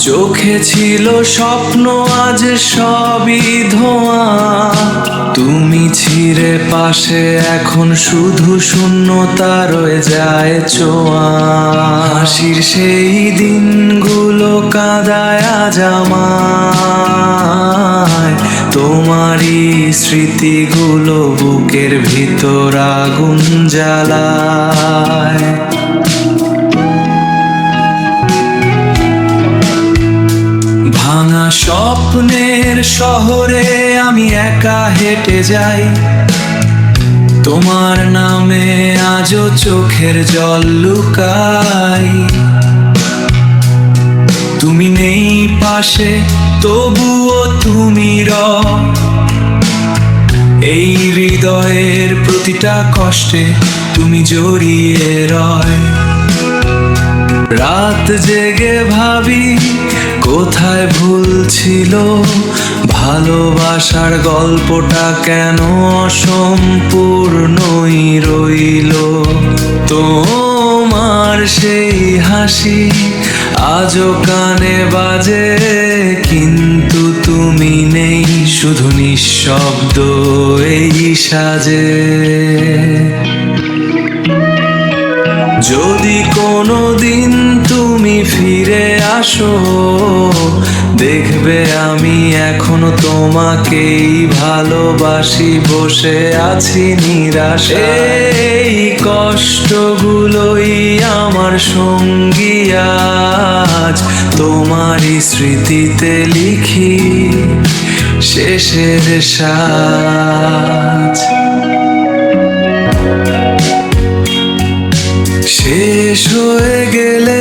চোখে ছিল স্বপ্ন, আজ সবই ধোঁয়া। তুমি ছিঁড়ে পাশে, এখন শুধু শূন্যতা রয়ে যায় ছোঁয়া। হাসির সেই দিনগুলো কাঁদায় আজ আমায়, তোমারই স্মৃতিগুলো বুকের ভিতর আগুন জ্বালায়। ভাঙা স্বপ্নের শহরে আমি একা হেঁটে যাই, তোমার নামে আজও চোখের জল লুকাই। তুমি নেই পাশে, তবুও তুমি এই হৃদয়ের প্রতিটা কষ্টে তুমি জড়িয়ে রয়। রাত জেগে ভাবি কোথায় ভুল ছিল, ভালোবাসার গল্পটা কেন অসম্পূর্ণই রইল। তোমার সেই হাসি আজও কানে বাজে, কিন্তু তুমি নেই, শুধু নিঃশব্দ এই সাজে। যদি কোনো দিন তুমি ফিরে আসো, দেখবে আমি এখনো তোমাকেই ভালোবাসি, বসে আছি নিরাশে। এই কষ্টগুলোই আমার সঙ্গী আজ, তোমারই স্মৃতিতে লিখি শেষের সাজ। শেষ হয়ে গেলে